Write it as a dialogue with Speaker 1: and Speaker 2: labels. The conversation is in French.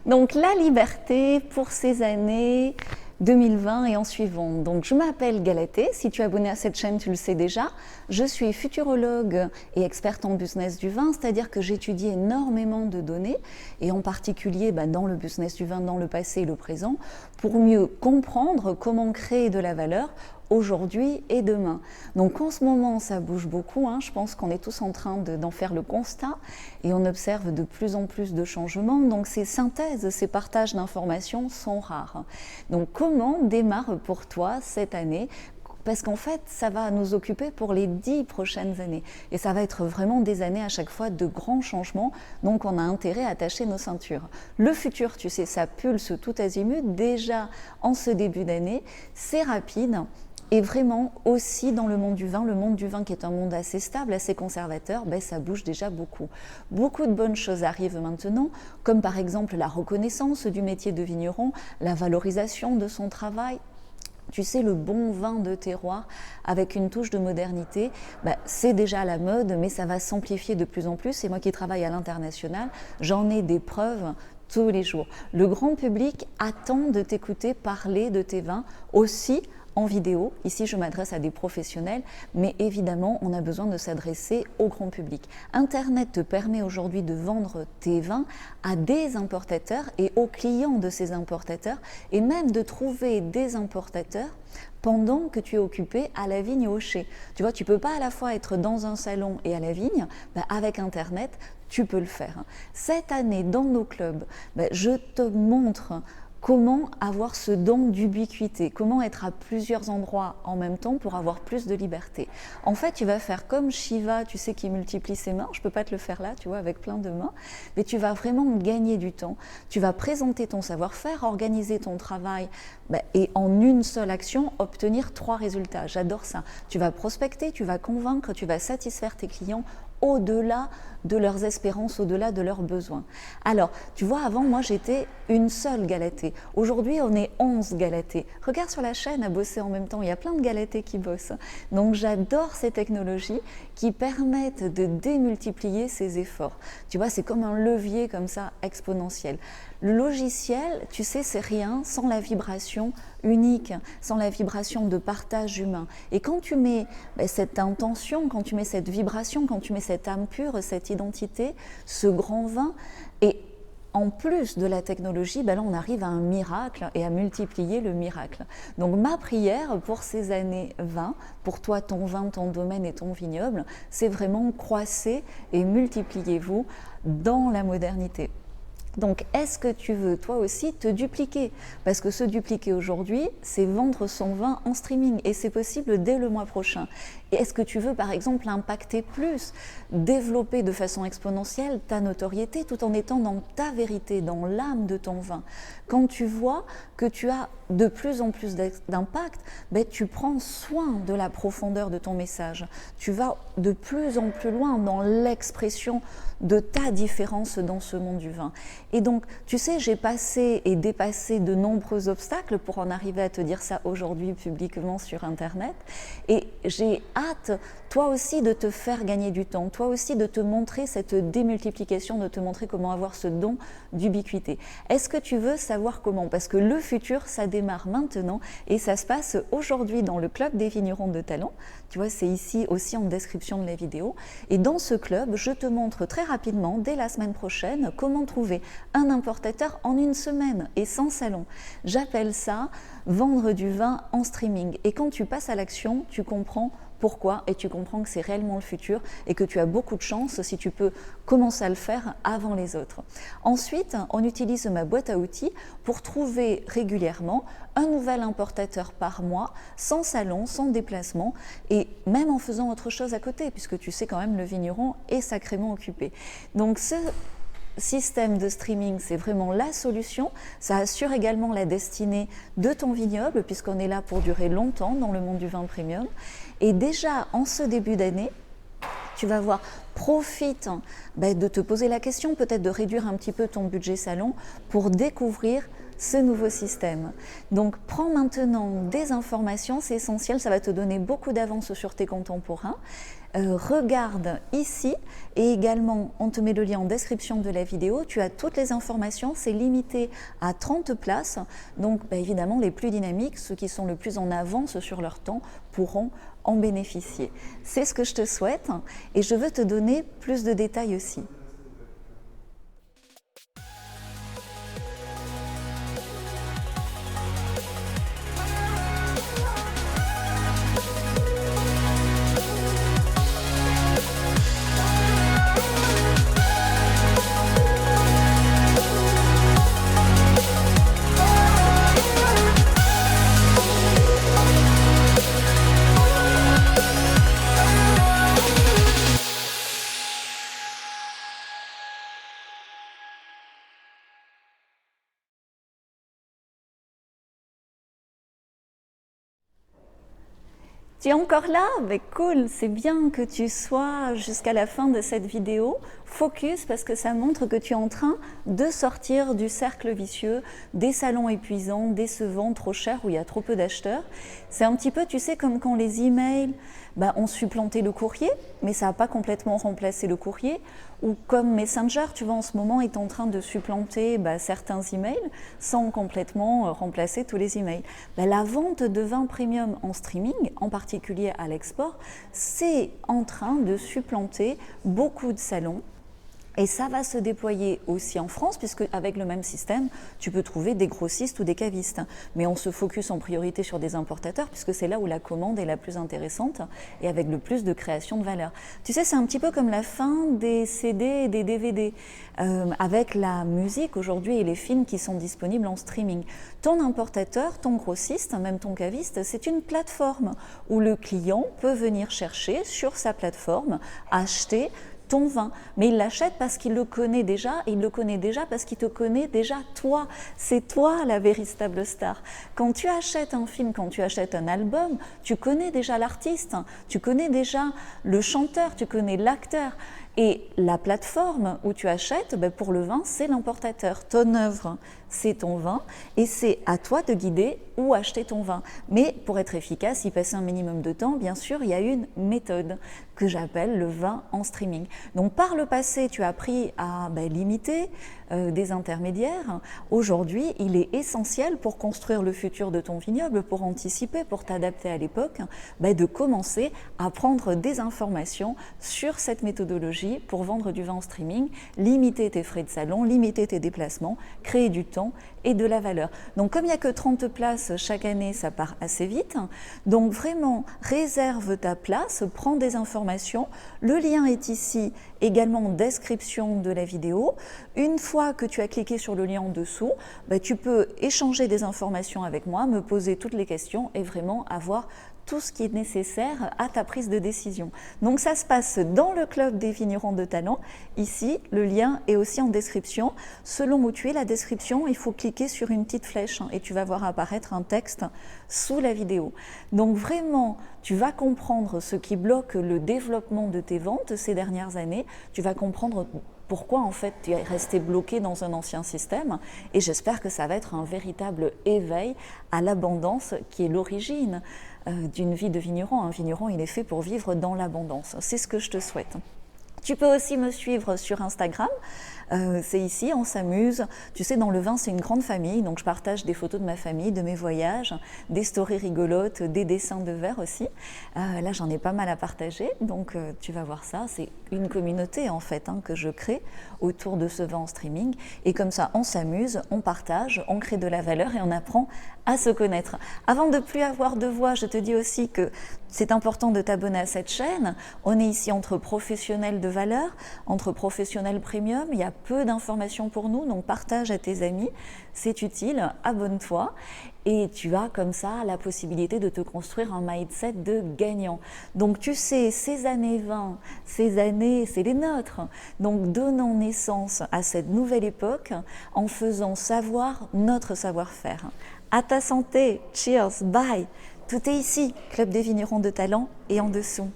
Speaker 1: Donc la liberté pour ces années 2020 et en suivant. Donc je m'appelle Galatée, si tu es abonné à cette chaîne tu le sais déjà. Je suis futurologue et experte en business du vin, c'est-à-dire que j'étudie énormément de données et en particulier dans le business du vin, dans le passé et le présent, pour mieux comprendre comment créer de la valeur aujourd'hui et demain. Donc en ce moment ça bouge beaucoup, je pense qu'on est tous en train d'en faire le constat et on observe de plus en plus de changements, donc ces synthèses, ces partages d'informations sont rares. Donc comment démarre pour toi cette année ? Parce qu'en fait, ça va nous occuper pour les 10 prochaines années. Et ça va être vraiment des années à chaque fois de grands changements. Donc on a intérêt à attacher nos ceintures. Le futur, tu sais, ça pulse tout azimut. Déjà en ce début d'année, c'est rapide. Et vraiment aussi dans le monde du vin qui est un monde assez stable, assez conservateur, ça bouge déjà beaucoup. Beaucoup de bonnes choses arrivent maintenant, comme par exemple la reconnaissance du métier de vigneron, la valorisation de son travail. Tu sais, le bon vin de terroir avec une touche de modernité, c'est déjà à la mode, mais ça va s'amplifier de plus en plus. Et moi qui travaille à l'international, j'en ai des preuves tous les jours. Le grand public attend de t'écouter parler de tes vins aussi en vidéo. Ici, je m'adresse à des professionnels, mais évidemment, on a besoin de s'adresser au grand public. Internet te permet aujourd'hui de vendre tes vins à des importateurs et aux clients de ces importateurs, et même de trouver des importateurs pendant que tu es occupé à la vigne au chai. Tu vois, tu ne peux pas à la fois être dans un salon et à la vigne. Avec Internet, tu peux le faire. Cette année, dans nos clubs, je te montre comment avoir ce don d'ubiquité, comment être à plusieurs endroits en même temps pour avoir plus de liberté. En fait, tu vas faire comme Shiva, tu sais, qui multiplie ses mains. Je ne peux pas te le faire là, tu vois, avec plein de mains, mais tu vas vraiment gagner du temps. Tu vas présenter ton savoir-faire, organiser ton travail et en une seule action, obtenir 3 résultats. J'adore ça. Tu vas prospecter, tu vas convaincre, tu vas satisfaire tes clients au-delà de leurs espérances, au-delà de leurs besoins. Alors, tu vois, avant, moi, j'étais une seule Galatée. Aujourd'hui, on est 11 Galatées. Regarde sur la chaîne à bosser en même temps, il y a plein de Galatées qui bossent. Donc, j'adore ces technologies qui permettent de démultiplier ces efforts. Tu vois, c'est comme un levier comme ça, exponentiel. Le logiciel, tu sais, c'est rien sans la vibration unique, sans la vibration de partage humain. Et quand tu mets cette intention, quand tu mets cette vibration, quand tu mets cette âme pure, cette identité, ce grand vin, et en plus de la technologie, là on arrive à un miracle et à multiplier le miracle. Donc ma prière pour ces années 20, pour toi, ton vin, ton domaine et ton vignoble, c'est vraiment croissez et multipliez-vous dans la modernité. Donc, est-ce que tu veux, toi aussi, te dupliquer ? Parce que se dupliquer aujourd'hui, c'est vendre son vin en streaming et c'est possible dès le mois prochain. Et est-ce que tu veux, par exemple, impacter plus, développer de façon exponentielle ta notoriété tout en étant dans ta vérité, dans l'âme de ton vin ? Quand tu vois que tu as de plus en plus d'impact, tu prends soin de la profondeur de ton message. Tu vas de plus en plus loin dans l'expression de ta différence dans ce monde du vin. Et donc, tu sais, j'ai passé et dépassé de nombreux obstacles pour en arriver à te dire ça aujourd'hui publiquement sur Internet. Et j'ai hâte, toi aussi, de te faire gagner du temps, toi aussi de te montrer cette démultiplication, de te montrer comment avoir ce don d'ubiquité. Est-ce que tu veux savoir comment ? Parce que le futur, ça démarre maintenant et ça se passe aujourd'hui dans le club des vignerons de talent. Tu vois, c'est ici aussi en description de la vidéo. Et dans ce club, je te montre très rapidement, dès la semaine prochaine, comment trouver un importateur en une semaine et sans salon. J'appelle ça vendre du vin en streaming. Et quand tu passes à l'action, tu comprends pourquoi et tu comprends que c'est réellement le futur et que tu as beaucoup de chance si tu peux commencer à le faire avant les autres. Ensuite, on utilise ma boîte à outils pour trouver régulièrement un nouvel importateur par mois, sans salon, sans déplacement et même en faisant autre chose à côté puisque tu sais quand même le vigneron est sacrément occupé. Donc ce système de streaming, c'est vraiment la solution. Ça assure également la destinée de ton vignoble puisqu'on est là pour durer longtemps dans le monde du vin premium. Et déjà en ce début d'année, tu vas voir, profite de te poser la question, peut-être de réduire un petit peu ton budget salon pour découvrir ce nouveau système. Donc prends maintenant des informations, c'est essentiel, ça va te donner beaucoup d'avance sur tes contemporains. regarde ici et également on te met le lien en description de la vidéo, tu as toutes les informations, c'est limité à 30 places, donc évidemment les plus dynamiques, ceux qui sont le plus en avance sur leur temps pourront en bénéficier. C'est ce que je te souhaite et je veux te donner plus de détails aussi. Tu es encore là? Cool, c'est bien que tu sois jusqu'à la fin de cette vidéo. Focus parce que ça montre que tu es en train de sortir du cercle vicieux, des salons épuisants, décevants, trop chers, où il y a trop peu d'acheteurs. C'est un petit peu, tu sais, comme quand les emails ont supplanté le courrier, mais ça n'a pas complètement remplacé le courrier. Ou comme Messenger, tu vois, en ce moment est en train de supplanter certains emails sans complètement remplacer tous les emails. La vente de vin premium en streaming, en particulier à l'export, c'est en train de supplanter beaucoup de salons. Et ça va se déployer aussi en France, puisque avec le même système, tu peux trouver des grossistes ou des cavistes. Mais on se focus en priorité sur des importateurs, puisque c'est là où la commande est la plus intéressante et avec le plus de création de valeur. Tu sais, c'est un petit peu comme la fin des CD et des DVD. Avec la musique aujourd'hui et les films qui sont disponibles en streaming. Ton importateur, ton grossiste, même ton caviste, c'est une plateforme où le client peut venir chercher sur sa plateforme, acheter ton vin, mais il l'achète parce qu'il le connaît déjà, et il le connaît déjà parce qu'il te connaît déjà toi. C'est toi la véritable star. Quand tu achètes un film, quand tu achètes un album, tu connais déjà l'artiste, tu connais déjà le chanteur, tu connais l'acteur. Et la plateforme où tu achètes, pour le vin, c'est l'importateur. Ton œuvre, c'est ton vin et c'est à toi de guider où acheter ton vin. Mais pour être efficace, y passer un minimum de temps, bien sûr, il y a une méthode que j'appelle le vin en streaming. Donc par le passé, tu as appris à limiter des intermédiaires. Aujourd'hui, il est essentiel pour construire le futur de ton vignoble, pour anticiper, pour t'adapter à l'époque, de commencer à prendre des informations sur cette méthodologie pour vendre du vin en streaming, limiter tes frais de salon, limiter tes déplacements, créer du temps et de la valeur. Donc comme il n'y a que 30 places chaque année, ça part assez vite. Donc vraiment, réserve ta place, prends des informations. Le lien est ici, également en description de la vidéo. Une fois que tu as cliqué sur le lien en dessous, tu peux échanger des informations avec moi, me poser toutes les questions et vraiment avoir tout ce qui est nécessaire à ta prise de décision. Donc ça se passe dans le club des vignerons de talent. Ici, le lien est aussi en description. Selon où tu es, la description, il faut cliquer sur une petite flèche et tu vas voir apparaître un texte sous la vidéo. Donc vraiment, tu vas comprendre ce qui bloque le développement de tes ventes ces dernières années. Tu vas comprendre pourquoi en fait tu es resté bloqué dans un ancien système et j'espère que ça va être un véritable éveil à l'abondance qui est l'origine d'une vie de vigneron. Un vigneron, il est fait pour vivre dans l'abondance. C'est ce que je te souhaite. Tu peux aussi me suivre sur Instagram. C'est ici, on s'amuse. Tu sais, dans le vin, c'est une grande famille, donc je partage des photos de ma famille, de mes voyages, des stories rigolotes, des dessins de verre aussi. Là, j'en ai pas mal à partager, donc tu vas voir ça. C'est une communauté, en fait, que je crée autour de ce vin en streaming. Et comme ça, on s'amuse, on partage, on crée de la valeur et on apprend à se connaître. Avant de plus avoir de voix, je te dis aussi que c'est important de t'abonner à cette chaîne. On est ici entre professionnels de valeur, entre professionnels premium. Il y a peu d'informations pour nous, donc partage à tes amis. C'est utile, abonne-toi. Et tu as comme ça la possibilité de te construire un mindset de gagnant. Donc tu sais, ces années 20, ces années, c'est les nôtres. Donc donnons naissance à cette nouvelle époque en faisant savoir notre savoir-faire. À ta santé, cheers, bye. Tout est ici, Club des vignerons de talent et en dessous.